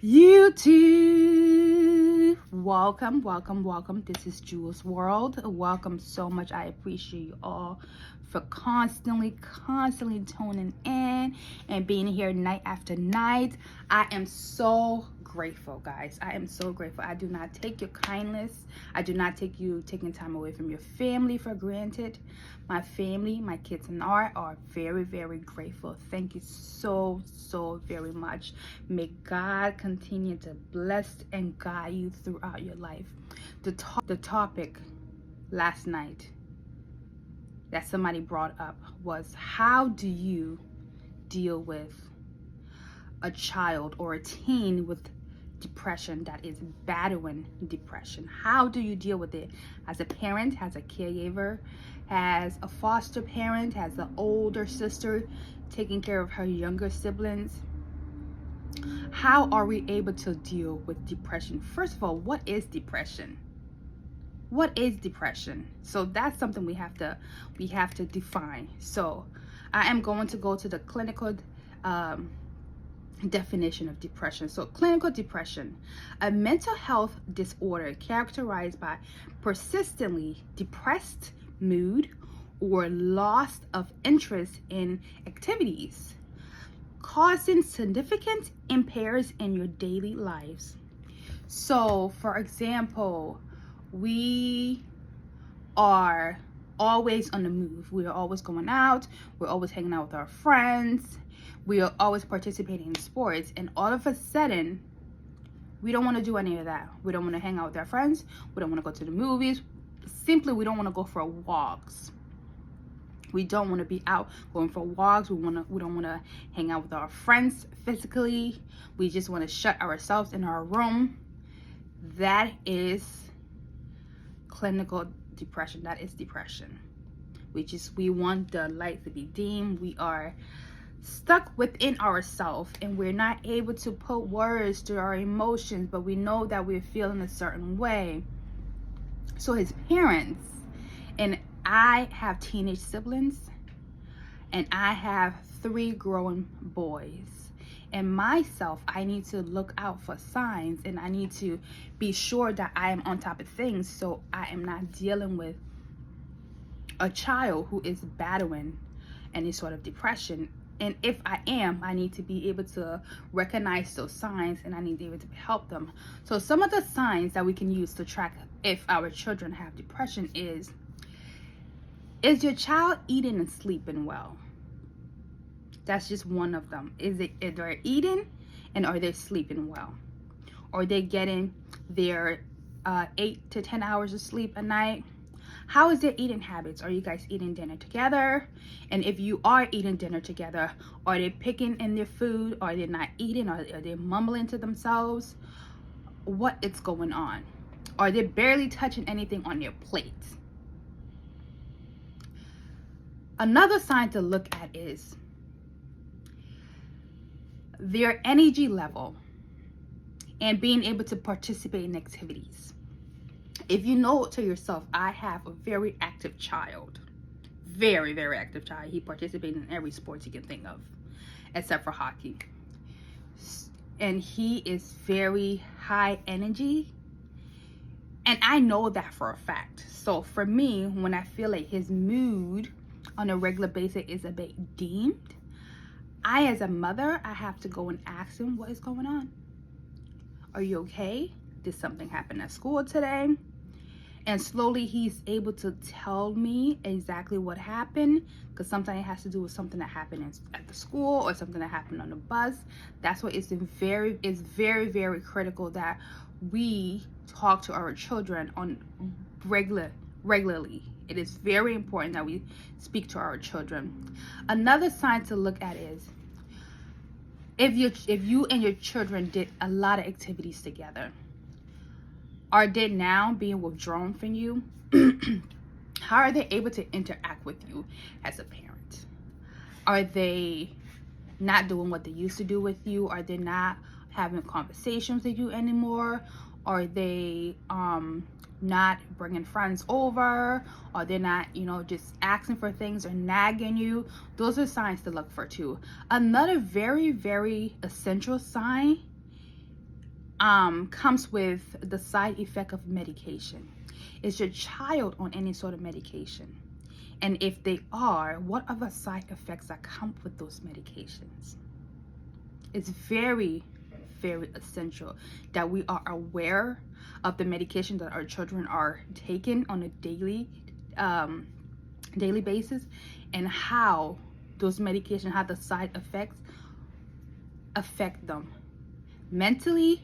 YouTube. Welcome. This is Jewel's World. Welcome so much. I appreciate you all for constantly tuning in and being here night after night. I am so grateful, guys. I am so grateful. I do not take your kindness. I do not take you taking time away from your family for granted. My family, my kids and I are very grateful. Thank you so very much. May God continue to bless and guide you throughout your life. The topic last night that somebody brought up was, how do you deal with a child or a teen with depression that is battling depression? How do you deal with it as a parent, as a caregiver, as a foster parent, as an older sister taking care of her younger siblings? How are we able to deal with depression? First of all, what is depression? What is depression? So that's something we have to define. So I am going to go to the clinical definition of depression. So clinical depression, a mental health disorder characterized by persistently depressed mood or loss of interest in activities, causing significant impairs in your daily lives. So for example, we are always on the move. We are always going out. We're always hanging out with our friends. We are always participating in sports. And all of a sudden, we don't want to do any of that. We don't want to hang out with our friends. We don't want to go to the movies. Simply, we don't want to go for walks. We don't want to be out going for walks. We don't want to hang out with our friends physically. We just want to shut ourselves in our room. That is clinical depression. That is depression. We want the light to be dim. We are stuck within ourselves and we're not able to put words to our emotions, but we know that we're feeling a certain way. So his parents, and I have teenage siblings, and I have 3 growing boys. And myself, I need to look out for signs, and I need to be sure that I am on top of things, so I am not dealing with a child who is battling any sort of depression. And if I am, I need to be able to recognize those signs, and I need to be able to help them. So some of the signs that we can use to track if our children have depression is your child eating and sleeping well? That's just one of them. Is they're eating and are they sleeping well? Are they getting their 8 to 10 hours of sleep a night? How is their eating habits? Are you guys eating dinner together? And if you are eating dinner together, are they picking in their food? Are they not eating? Are they mumbling to themselves? What is going on? Are they barely touching anything on their plate? Another sign to look at is their energy level and being able to participate in activities. If you know to yourself, I have a very active child. Very active child. He participates in every sport you can think of, except for hockey. And he is very high energy. And I know that for a fact. So for me, when I feel like his mood on a regular basis is a bit dimmed, I, as a mother, I have to go and ask him, what is going on? Are you okay? Did something happen at school today? And slowly he's able to tell me exactly what happened, because sometimes it has to do with something that happened at the school or something that happened on the bus. That's why it's very critical that we talk to our children on regularly. It is very important that we speak to our children. Another sign to look at is if you and your children did a lot of activities together. Are they now being withdrawn from you? How are they able to interact with you as a parent? Are they not doing what they used to do with you? Are they not having conversations with you anymore? Are they not bringing friends over? Are they not, just asking for things or nagging you? Those are signs to look for too. Another very essential sign comes with the side effect of medication. Is your child on any sort of medication? And if they are, what are the side effects that come with those medications? It's very, very essential that we are aware of the medication that our children are taking on a daily basis, and how those medications, how the side effects affect them mentally,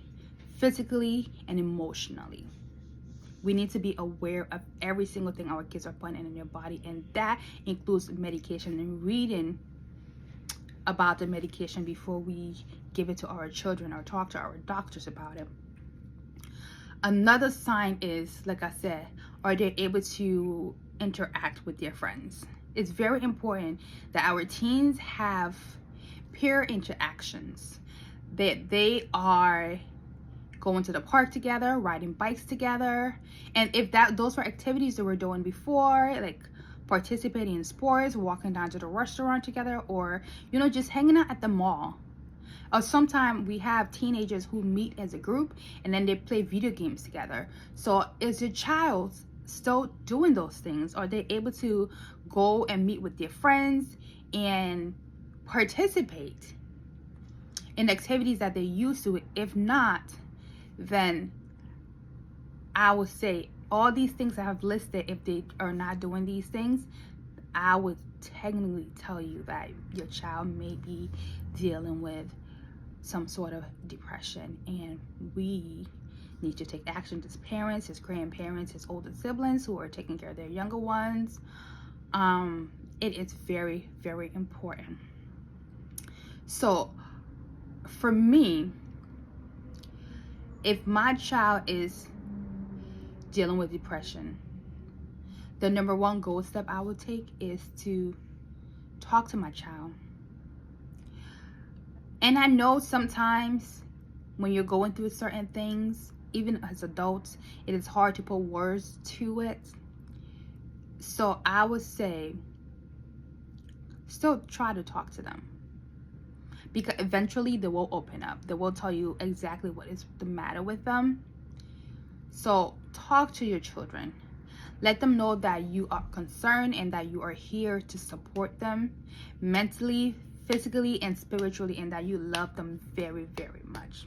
physically, and emotionally. We need to be aware of every single thing our kids are putting in their body, and that includes medication, and reading about the medication before we give it to our children or talk to our doctors about it. Another sign is, like I said, are they able to interact with their friends? It's very important that our teens have peer interactions, that they are going to the park together, riding bikes together. And if those were activities that we're doing before, like participating in sports, walking down to the restaurant together, or just hanging out at the mall. Or sometimes we have teenagers who meet as a group and then they play video games together. So is your child still doing those things? Are they able to go and meet with their friends and participate in activities that they used to? If not, then I would say all these things I have listed, if they are not doing these things, I would technically tell you that your child may be dealing with some sort of depression, and we need to take action as parents, as grandparents, as older siblings who are taking care of their younger ones. It is very, very important. So for me, if my child is dealing with depression, the number one goal step I would take is to talk to my child. And I know sometimes when you're going through certain things, even as adults, it is hard to put words to it. So I would say still try to talk to them, because eventually they will open up. They will tell you exactly what is the matter with them. So talk to your children. Let them know that you are concerned and that you are here to support them mentally, physically, and spiritually, and that you love them very, very much.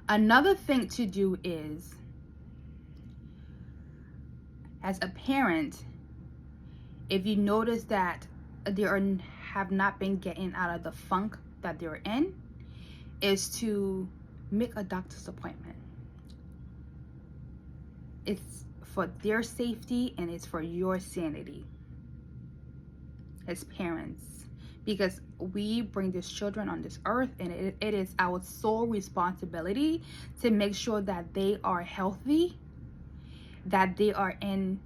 Another thing to do is, as a parent, if you notice that they have not been getting out of the funk that they're in, is to make a doctor's appointment. It's for their safety and it's for your sanity as parents, because we bring these children on this earth, and it is our sole responsibility to make sure that they are healthy, that they are in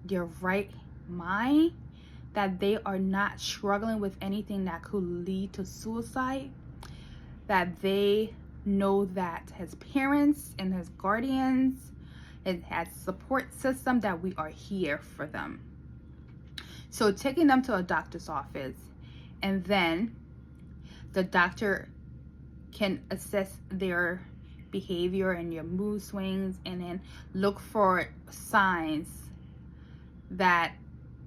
their right mind, that they are not struggling with anything that could lead to suicide, that they know that as parents and as guardians and as support system, that we are here for them. So taking them to a doctor's office, and then the doctor can assess their behavior and your mood swings, and then look for signs that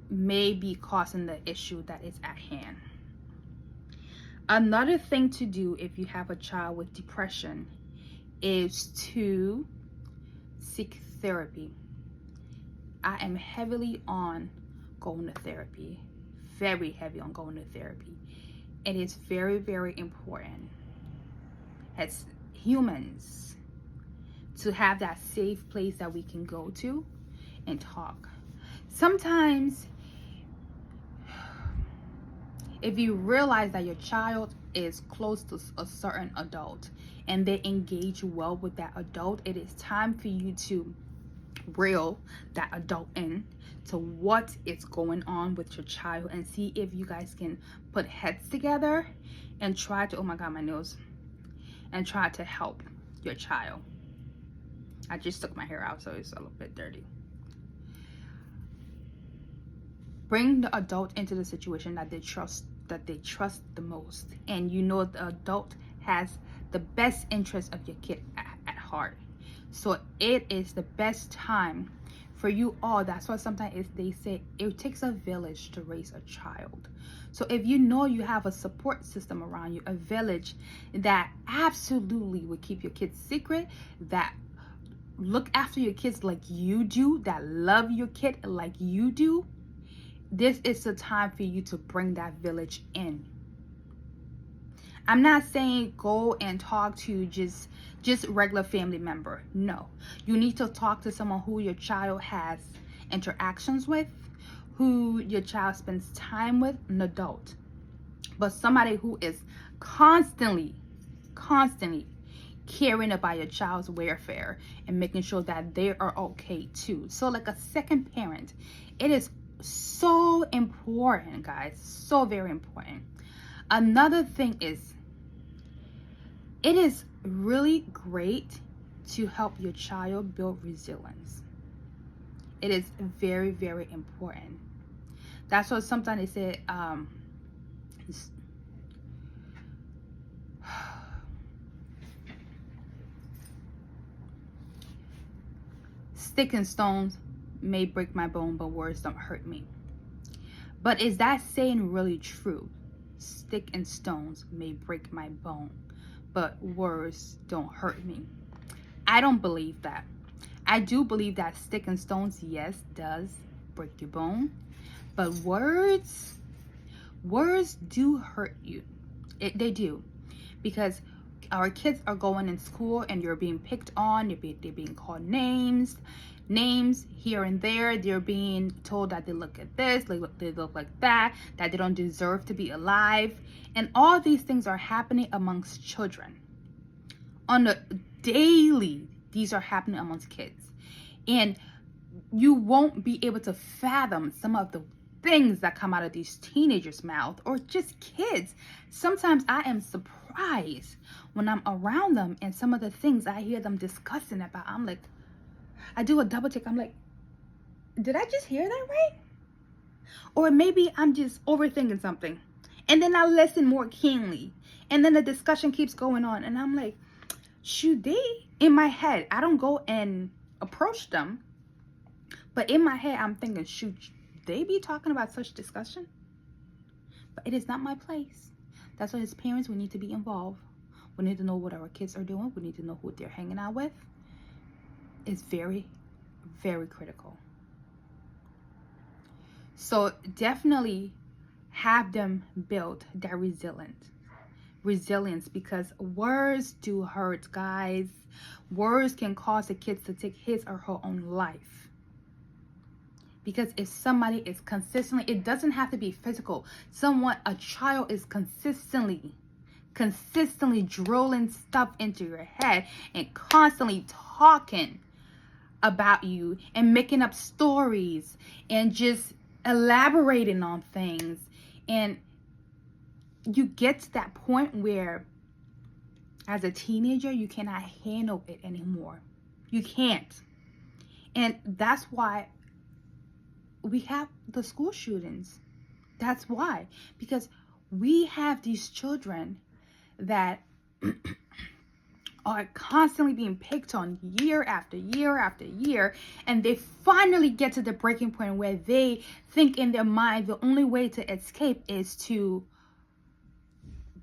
may be causing the issue that is at hand. Another thing to do if you have a child with depression is to seek therapy. I am heavily on going to therapy, very heavy on going to therapy. It is very, very important as humans to have that safe place that we can go to and talk. Sometimes, if you realize that your child is close to a certain adult and they engage well with that adult, it is time for you to reel that adult in to what is going on with your child, and see if you guys can put heads together and try to, oh my god, my nails, and try to help your child. I just took my hair out, so it's a little bit dirty. Bring the adult into the situation that they trust that they trust the most, and you know the adult has the best interest of your kid at heart. So it is the best time for you all. That's why sometimes they say it takes a village to raise a child. So if you know you have a support system around you, a village that absolutely would keep your kids secret, that look after your kids like you do, that love your kid like you do, this is the time for you to bring that village in. I'm not saying go and talk to just regular family member. No, you need to talk to someone who your child has interactions with, who your child spends time with, an adult, but somebody who is constantly caring about your child's welfare and making sure that they are okay too. So like a second parent, it is so important, guys, so very important. Another thing is, it is really great to help your child build resilience. It is very, very important. That's what sometimes they say, stick and stones may break my bone, but words don't hurt me. But is that saying really true? Stick and stones may break my bone, but words don't hurt me. I don't believe that. I do believe that stick and stones, yes, does break your bone, but words do hurt you. They do, because our kids are going in school and you're being picked on, they're being called names here and there. They're being told that they look at this, they look like that they don't deserve to be alive. And all these things are happening amongst children. On the daily, these are happening amongst kids. And you won't be able to fathom some of the things that come out of these teenagers' mouth, or just kids. Sometimes I am surprised when I'm around them and some of the things I hear them discussing about. I'm like, I do a double check. I'm like, did I just hear that right? Or maybe I'm just overthinking something. And then I listen more keenly. And then the discussion keeps going on. And I'm like, should they, in my head, I don't go and approach them, but in my head, I'm thinking, should they be talking about such discussion? But it is not my place. That's why as parents, we need to be involved. We need to know what our kids are doing. We need to know who they're hanging out with. It's very, very critical. So definitely have them build that resilience, because words do hurt, guys. Words can cause the kids to take his or her own life. Because if somebody is consistently, it doesn't have to be physical. A child is consistently drilling stuff into your head and constantly talking about you and making up stories and just elaborating on things. And you get to that point where as a teenager, you cannot handle it anymore. You can't. And that's why we have the school shootings. That's why. Because we have these children that are constantly being picked on year after year after year, and they finally get to the breaking point where they think in their mind the only way to escape is to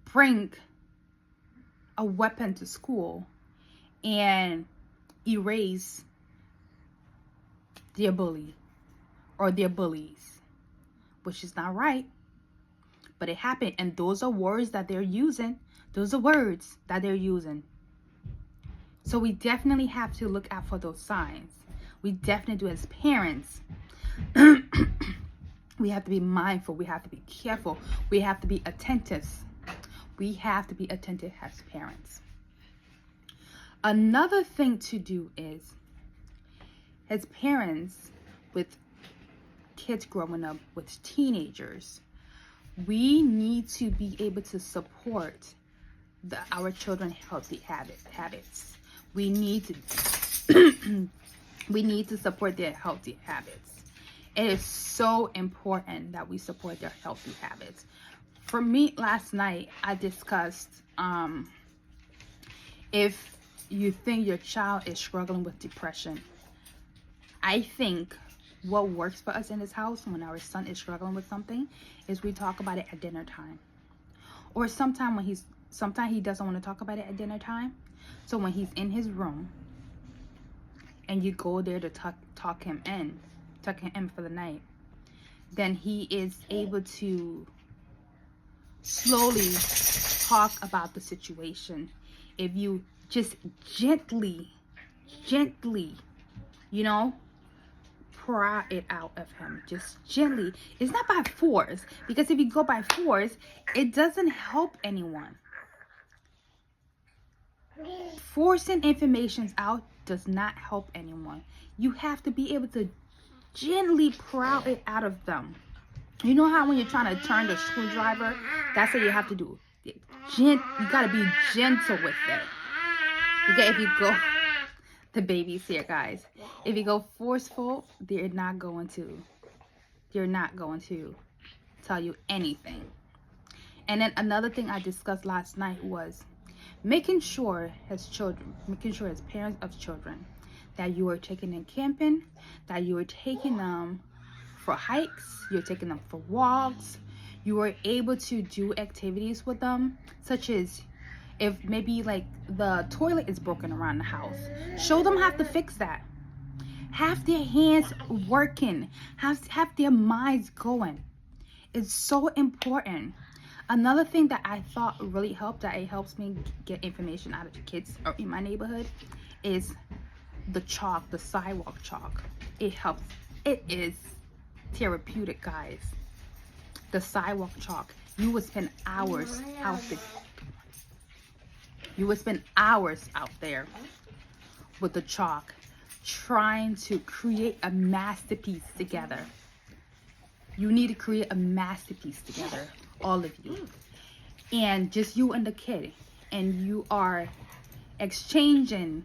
bring a weapon to school and erase their bully or their bullies, which is not right, but it happened. And those are words that they're using. So we definitely have to look out for those signs. We definitely do as parents. We have to be mindful. We have to be careful. We have to be attentive. We have to be attentive as parents. Another thing to do is, as parents with kids growing up, with teenagers, we need to be able to support our children's healthy habits. We need to support their healthy habits. It is so important that we support their healthy habits. for me, last night I discussed if you think your child is struggling with depression. I think what works for us in this house when our son is struggling with something is we talk about it at dinner time. Or sometimes he doesn't want to talk about it at dinner time. So when he's in his room and you go there to tuck him in for the night, then he is able to slowly talk about the situation. If you just gently, pry it out of him, just gently. It's not by force, because if you go by force, it doesn't help anyone. Forcing information out does not help anyone. You have to be able to gently pry it out of them. You know how when you're trying to turn the screwdriver, that's what you have to do. You gotta be gentle with it. Because if you go, the baby's here, guys. If you go forceful, they're not going to tell you anything. And then another thing I discussed last night was making sure as parents of children, that you are taking them camping, that you are taking them for hikes, you're taking them for walks, you are able to do activities with them, such as if maybe like the toilet is broken around the house, show them how to fix that. Have their hands working, have their minds going. It's so important. Another thing that I thought really helped, that it helps me get information out of the kids in my neighborhood, is the chalk, the sidewalk chalk. It helps. It is therapeutic, guys. The sidewalk chalk. You would spend hours out there. You would spend hours out there with the chalk, trying to create a masterpiece together. You need to create a masterpiece together, all of you. And just you and the kid. And you are exchanging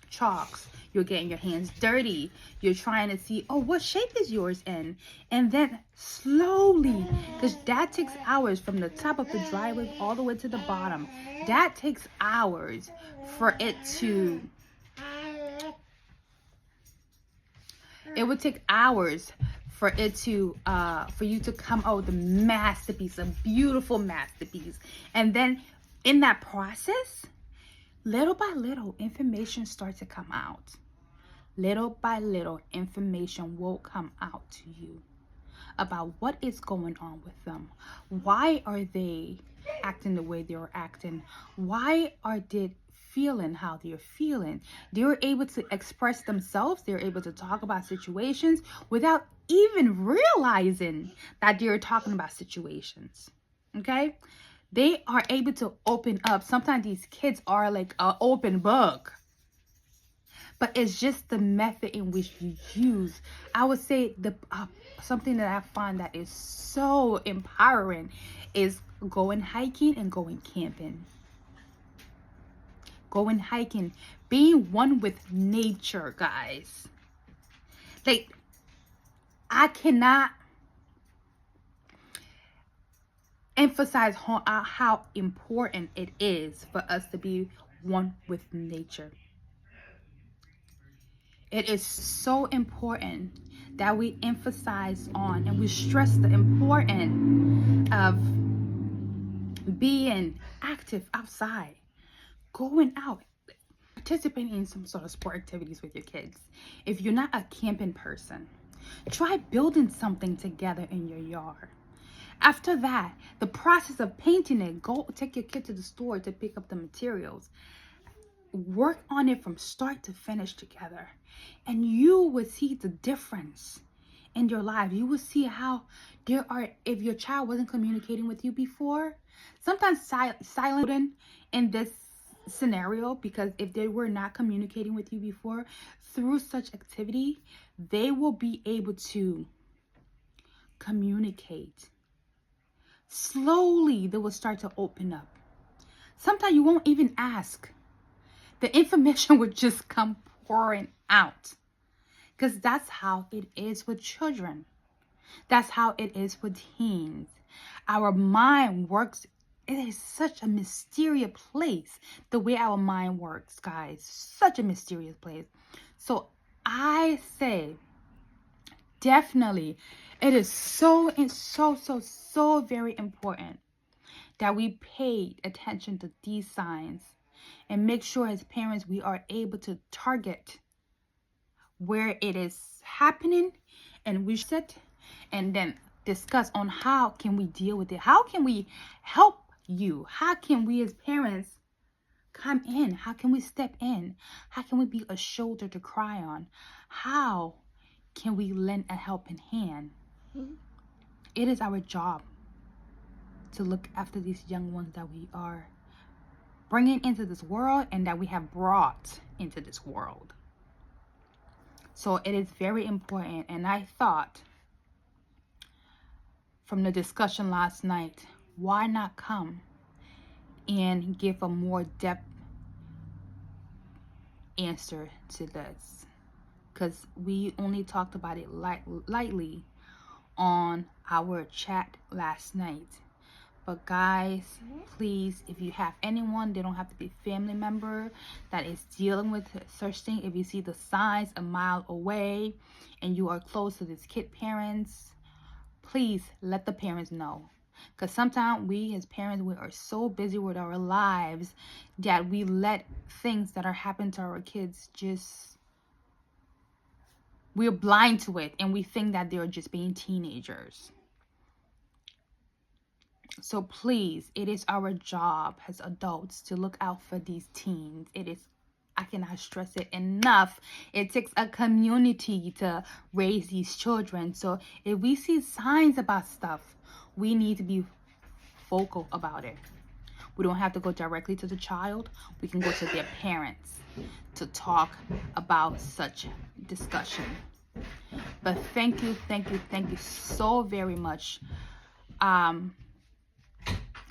chalks. You're getting your hands dirty. You're trying to see, oh, what shape is yours in? And then slowly, because that takes hours from the top of the driveway all the way to the bottom. That takes hours for it to... It would take hours for it to, for you to come out with a masterpiece, a beautiful masterpiece. And then in that process, little by little, information starts to come out. Little by little, information will come out to you about what is going on with them. Why are they acting the way they're acting? Why are they feeling how they're feeling? They're able to express themselves. They're able to talk about situations without even realizing that they're talking about situations. Okay? They are able to open up. Sometimes these kids are like an open book. But it's just the method in which you use. I would say something that I find that is so empowering is going hiking and going camping. Going hiking. Being one with nature, guys. Like, I cannot emphasize how important it is for us to be one with nature. It is so important that we emphasize on and we stress the importance of being active outside, going out, participating in some sort of sport activities with your kids. If you're not a camping person, try building something together in your yard. After that, the process of painting it, go take your kid to the store to pick up the materials. Work on it from start to finish together. And you will see the difference in your life. You will see how if your child wasn't communicating with you before, sometimes silent in this scenario, because if they were not communicating with you before, through such activity, they will be able to communicate. Slowly, they will start to open up. Sometimes you won't even ask. The information would just come pouring out. Because that's how it is with children. That's how it is with teens. Our mind works. It is such a mysterious place. The way our mind works, guys, such a mysterious place. So I say, definitely, it is so very important that we pay attention to these signs and make sure as parents we are able to target where it is happening, and we sit and then discuss on how can we deal with it, how can we help you, how can we as parents come in, how can we step in, how can we be a shoulder to cry on, how can we lend a helping hand. It is our job to look after these young ones that we are bringing into this world and that we have brought into this world. So it is very important. And I thought from the discussion last night, why not come and give a more depth answer to this? Because we only talked about it lightly on our chat last night. But guys, please, if you have anyone, they don't have to be a family member that is dealing with such thing. If you see the signs a mile away and you are close to these kid parents, please let the parents know. Because sometimes we as parents, we are so busy with our lives that we let things that are happening to our kids just, we're blind to it and we think that they're just being teenagers. So please, it is our job as adults to look out for these teens. It is, I cannot stress it enough. It takes a community to raise these children. So if we see signs about stuff, we need to be vocal about it. We don't have to go directly to the child. We can go to their parents to talk about such discussion. But thank you so very much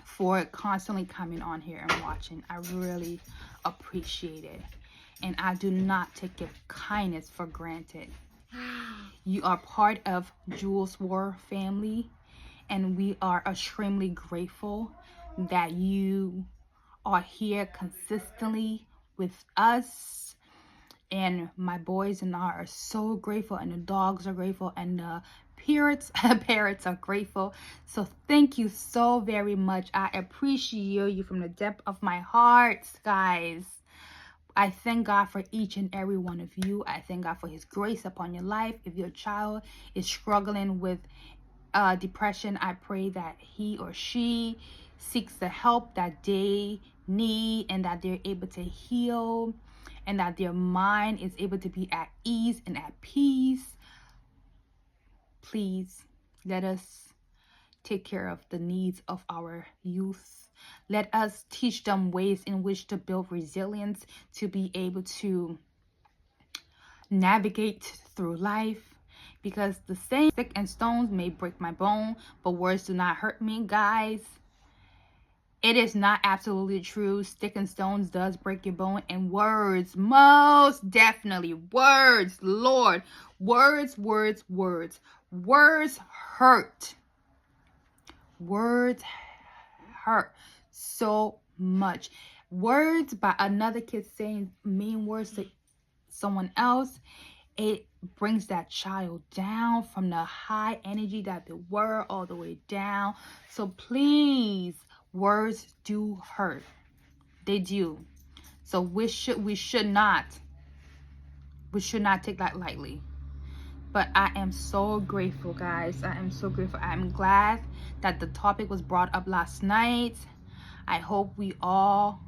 for constantly coming on here and watching. I really appreciate it. And I do not take your kindness for granted. You are part of Jules War family, and we are extremely grateful that you are here consistently with us. And my boys and I are so grateful, and the dogs are grateful, and the parrots are grateful. So thank you so very much. I appreciate you from the depth of my heart, guys. I thank God for each and every one of you. I thank God for his grace upon your life. If your child is struggling with depression, I pray that he or she seeks the help that they need, and that they're able to heal, and that their mind is able to be at ease and at peace. Please let us take care of the needs of our youth. Let us teach them ways in which to build resilience, to be able to navigate through life. Because the saying, stick and stones may break my bone, but words do not hurt me, guys. It is not absolutely true. Stick and stones does break your bone, and words, most definitely, words, Lord, words hurt. Words hurt so much. Words by another kid saying mean words to someone else, it brings that child down from the high energy that they were all the way down. So please, words do hurt. They do. So we should not take that lightly. But I am so grateful, guys. I am so grateful. I'm glad that the topic was brought up last night. I hope we all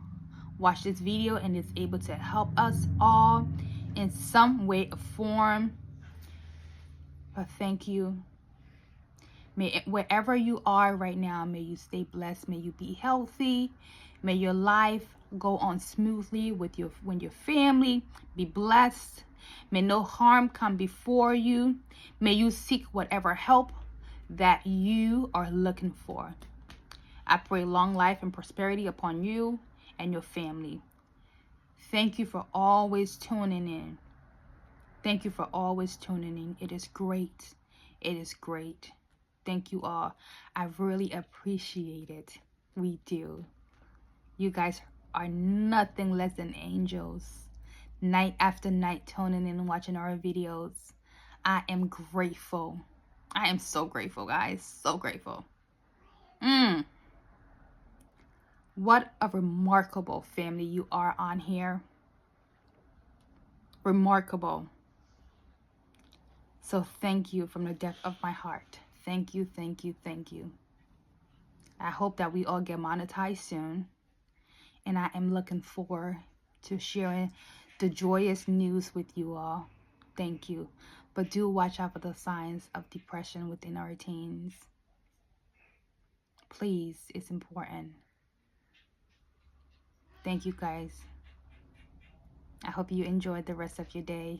watch this video and it's able to help us all in some way or form. But thank you. May wherever you are right now, may you stay blessed. May you be healthy. May your life go on smoothly with your family. Be blessed. May no harm come before you. May you seek whatever help that you are looking for. I pray long life and prosperity upon you and your family. Thank you for always tuning in. Thank you for always tuning in. It is great. It is great. Thank you all. I really appreciate it. We do. You guys are nothing less than angels. Night after night, tuning in and watching our videos. I am grateful. I am so grateful, guys. So grateful. What a remarkable family you are on here. Remarkable. So thank you from the depth of my heart. Thank you, thank you, thank you. I hope that we all get monetized soon. And I am looking forward to sharing the joyous news with you all. Thank you. But do watch out for the signs of depression within our teens. Please, it's important. Thank you, guys. I hope you enjoyed the rest of your day.